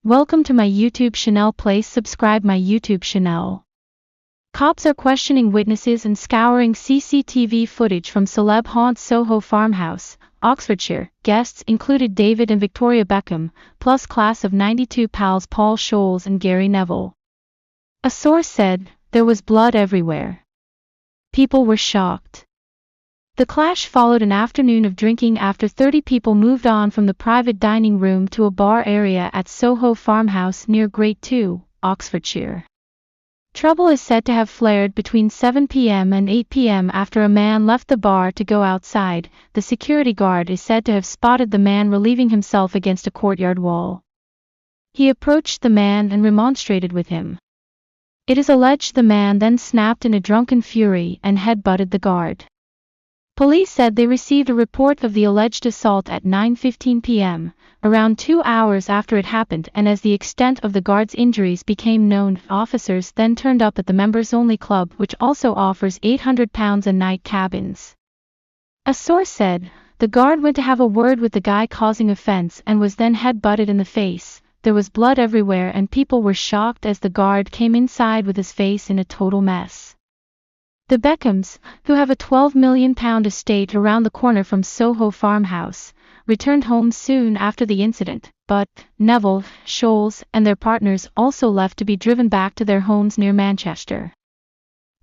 Welcome to my YouTube channel. Please subscribe my YouTube channel. Cops are questioning witnesses and scouring CCTV footage from celeb haunt Soho farmhouse, Oxfordshire. Guests included David and Victoria Beckham, plus class of '92 pals Paul Scholes and Gary Neville. A source said, "There was blood everywhere. People were shocked." The clash followed an afternoon of drinking after 30 people moved on from the private dining room to a bar area at Soho farmhouse near Great 2, Oxfordshire. Trouble is said to have flared between 7 p.m. and 8 p.m. after a man left the bar to go outside. The security guard is said to have spotted the man relieving himself against a courtyard wall. He approached the man and remonstrated with him. It is alleged the man then snapped in a drunken fury and head-butted the guard. Police said they received a report of the alleged assault at 9:15 p.m., around 2 hours after it happened, and as the extent of the guard's injuries became known, officers then turned up at the members-only club, which also offers £800 a night cabins. A source said, the guard went to have a word with the guy causing offense and was then head-butted in the face. There was blood everywhere and people were shocked as the guard came inside with his face in a total mess. The Beckhams, who have a £12 million estate around the corner from Soho farmhouse, returned home soon after the incident, but Neville, Scholes, and their partners also left to be driven back to their homes near Manchester.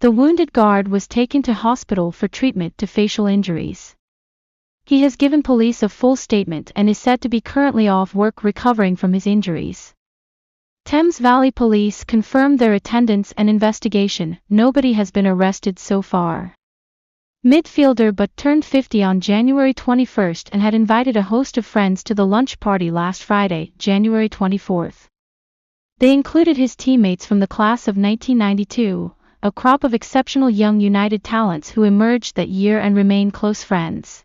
The wounded guard was taken to hospital for treatment to facial injuries. He has given police a full statement and is said to be currently off work recovering from his injuries. Thames Valley Police confirmed their attendance and investigation. Nobody has been arrested so far. Midfielder Butt turned 50 on January 21 and had invited a host of friends to the lunch party last Friday, January 24. They included his teammates from the class of 1992, a crop of exceptional young United talents who emerged that year and remain close friends.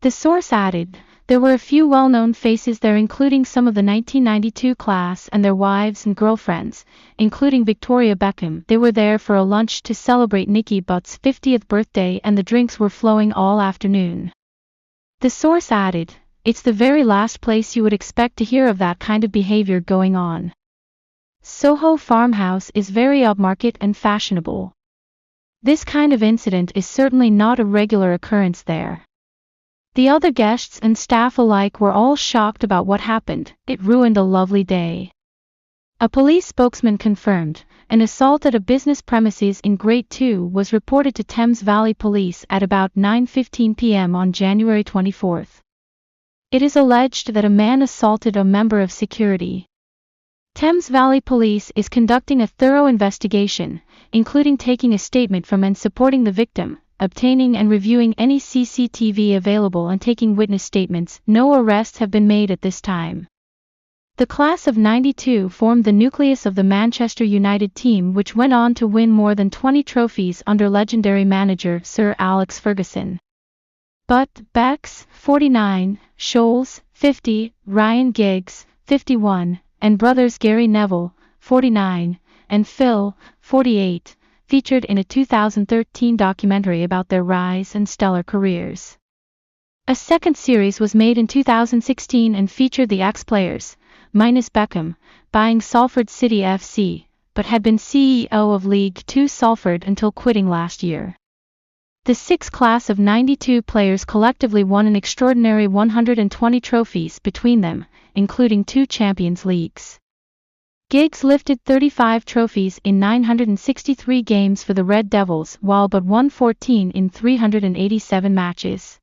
The source added, there were a few well-known faces there, including some of the 1992 class and their wives and girlfriends, including Victoria Beckham. They were there for a lunch to celebrate Nicky Butt's 50th birthday and the drinks were flowing all afternoon. The source added, it's the very last place you would expect to hear of that kind of behavior going on. Soho farmhouse is very upmarket and fashionable. This kind of incident is certainly not a regular occurrence there. The other guests and staff alike were all shocked about what happened. It ruined a lovely day. A police spokesman confirmed, an assault at a business premises in Great 2 was reported to Thames Valley Police at about 9:15 p.m. on January 24. It is alleged that a man assaulted a member of security. Thames Valley Police is conducting a thorough investigation, including taking a statement from and supporting the victim, obtaining and reviewing any CCTV available and taking witness statements. No arrests have been made at this time. The class of '92 formed the nucleus of the Manchester United team, which went on to win more than 20 trophies under legendary manager Sir Alex Ferguson. Butt, Becks, 49, Scholes, 50, Ryan Giggs, 51, and brothers Gary Neville, 49, and Phil, 48, featured in a 2013 documentary about their rise and stellar careers. A second series was made in 2016 and featured the ex-players, minus Beckham, buying Salford City FC, but had been CEO of League Two Salford until quitting last year. The six class of '92 players collectively won an extraordinary 120 trophies between them, including 2 Champions Leagues. Giggs lifted 35 trophies in 963 games for the Red Devils, while Butt won 14 in 387 matches.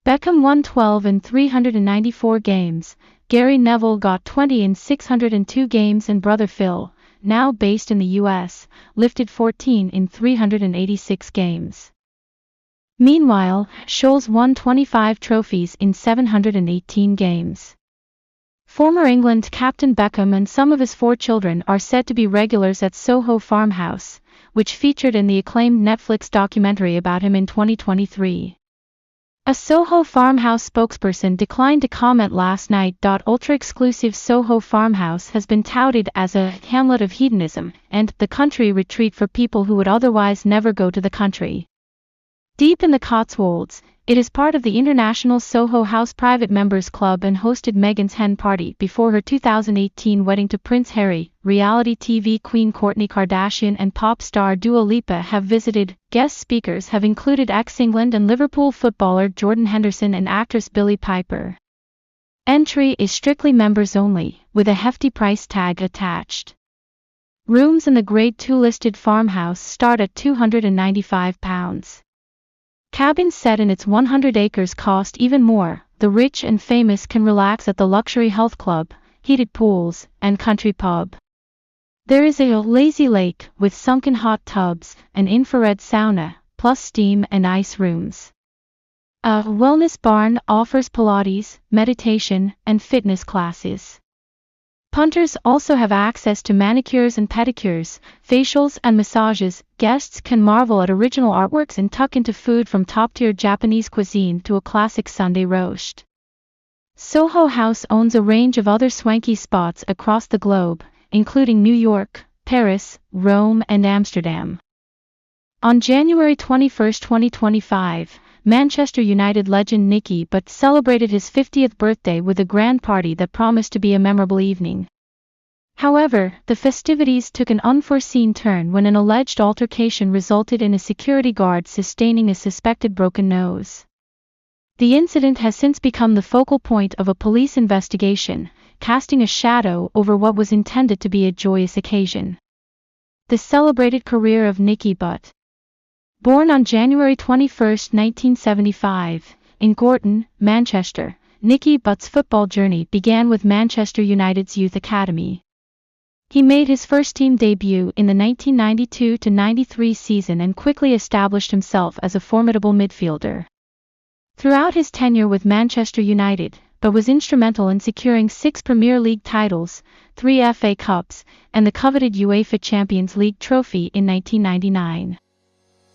Beckham won 12 in 394 games, Gary Neville got 20 in 602 games, and brother Phil, now based in the US, lifted 14 in 386 games. Meanwhile, Scholes won 25 trophies in 718 games. Former England captain Beckham and some of his 4 children are said to be regulars at Soho farmhouse, which featured in the acclaimed Netflix documentary about him in 2023. A Soho farmhouse spokesperson declined to comment last night. Ultra-exclusive Soho farmhouse has been touted as a hamlet of hedonism and the country retreat for people who would otherwise never go to the country. Deep in the Cotswolds, It is part of the International Soho House Private Members Club and hosted Meghan's hen party before her 2018 wedding to Prince Harry. Reality TV queen Kourtney Kardashian and pop star Dua Lipa have visited. Guest speakers have included ex-England and Liverpool footballer Jordan Henderson and actress Billie Piper. Entry is strictly members only, with a hefty price tag attached. Rooms in the Grade 2 listed farmhouse start at £295. Cabins set in its 100 acres cost even more. The rich and famous can relax at the luxury health club, heated pools, and country pub. There is a lazy lake with sunken hot tubs, an infrared sauna, plus steam and ice rooms. A wellness barn offers Pilates, meditation, and fitness classes. Punters also have access to manicures and pedicures, facials and massages. Guests can marvel at original artworks and tuck into food from top-tier Japanese cuisine to a classic Sunday roast. Soho House owns a range of other swanky spots across the globe, including New York, Paris, Rome, and Amsterdam. On January 21, 2025, Manchester United legend Nicky Butt celebrated his 50th birthday with a grand party that promised to be a memorable evening. However, the festivities took an unforeseen turn when an alleged altercation resulted in a security guard sustaining a suspected broken nose. The incident has since become the focal point of a police investigation, casting a shadow over what was intended to be a joyous occasion. The celebrated career of Nicky Butt. Born on January 21, 1975, in Gorton, Manchester, Nicky Butt's football journey began with Manchester United's Youth Academy. He made his first team debut in the 1992-93 season and quickly established himself as a formidable midfielder. Throughout his tenure with Manchester United, Butt was instrumental in securing 6 Premier League titles, 3 FA Cups, and the coveted UEFA Champions League trophy in 1999.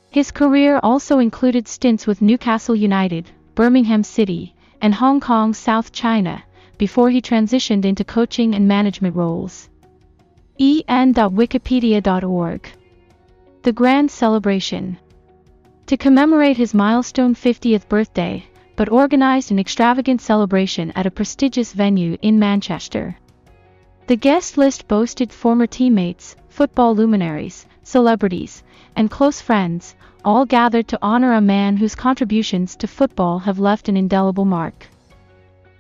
His career also included stints with Newcastle United, Birmingham City, and Hong Kong South China, before he transitioned into coaching and management roles. en.wikipedia.org. The Grand Celebration. To commemorate his milestone 50th birthday, Butt organized an extravagant celebration at a prestigious venue in Manchester. The guest list boasted former teammates, football luminaries, celebrities, and close friends, all gathered to honor a man whose contributions to football have left an indelible mark.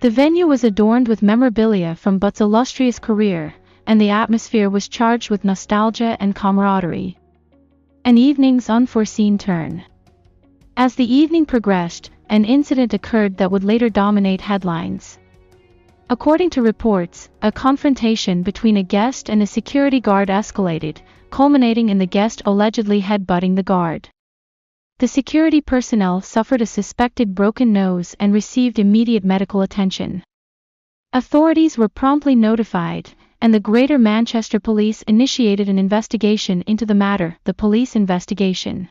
The venue was adorned with memorabilia from Butt's illustrious career, and the atmosphere was charged with nostalgia and camaraderie. An evening's unforeseen turn. As the evening progressed, an incident occurred that would later dominate headlines. According to reports, a confrontation between a guest and a security guard escalated, culminating in the guest allegedly headbutting the guard. The security personnel suffered a suspected broken nose and received immediate medical attention. Authorities were promptly notified, and the Greater Manchester Police initiated an investigation into the matter. The police investigation.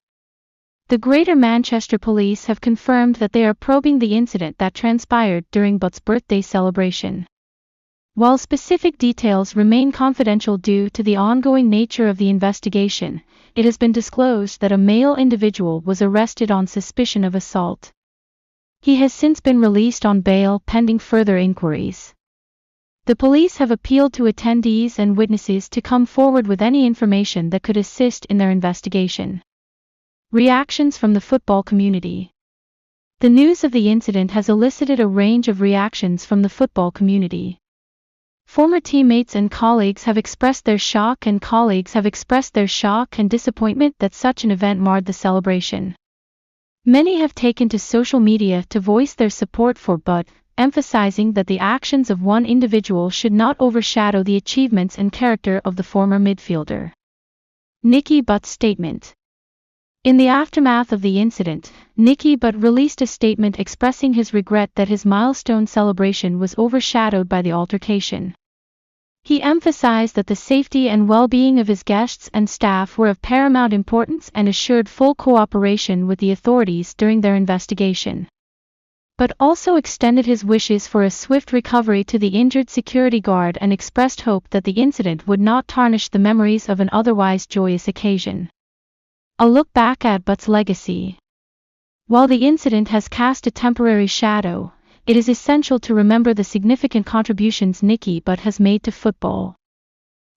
The Greater Manchester Police have confirmed that they are probing the incident that transpired during Butt's birthday celebration. While specific details remain confidential due to the ongoing nature of the investigation, it has been disclosed that a male individual was arrested on suspicion of assault. He has since been released on bail pending further inquiries. The police have appealed to attendees and witnesses to come forward with any information that could assist in their investigation. Reactions from the football community. The news of the incident has elicited a range of reactions from the football community. Former teammates and colleagues have expressed their shock and disappointment that such an event marred the celebration. Many have taken to social media to voice their support for Butt, emphasizing that the actions of one individual should not overshadow the achievements and character of the former midfielder. Nicky Butt's statement. In the aftermath of the incident, Nicky Butt released a statement expressing his regret that his milestone celebration was overshadowed by the altercation. He emphasized that the safety and well-being of his guests and staff were of paramount importance and assured full cooperation with the authorities during their investigation. Butt also extended his wishes for a swift recovery to the injured security guard and expressed hope that the incident would not tarnish the memories of an otherwise joyous occasion. A look back at Butt's legacy. While the incident has cast a temporary shadow, it is essential to remember the significant contributions Nicky Butt has made to football.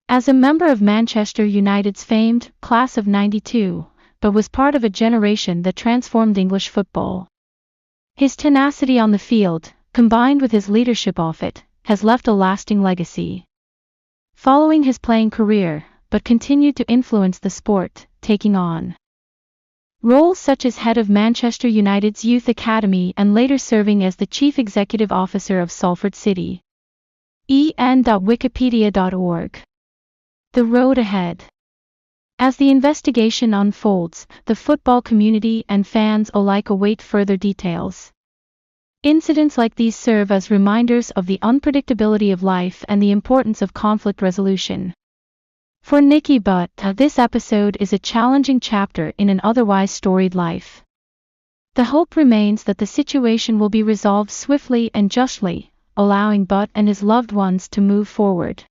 As a member of Manchester United's famed class of '92, Butt was part of a generation that transformed English football. His tenacity on the field, combined with his leadership off it, has left a lasting legacy. Following his playing career, Butt continued to influence the sport, taking on roles such as head of Manchester United's youth academy and later serving as the chief executive officer of Salford City. en.wikipedia.org. The road ahead. As the investigation unfolds, the football community and fans alike await further details. Incidents like these serve as reminders of the unpredictability of life and the importance of conflict resolution. For Nicky Butt, this episode is a challenging chapter in an otherwise storied life. The hope remains that the situation will be resolved swiftly and justly, allowing Butt and his loved ones to move forward.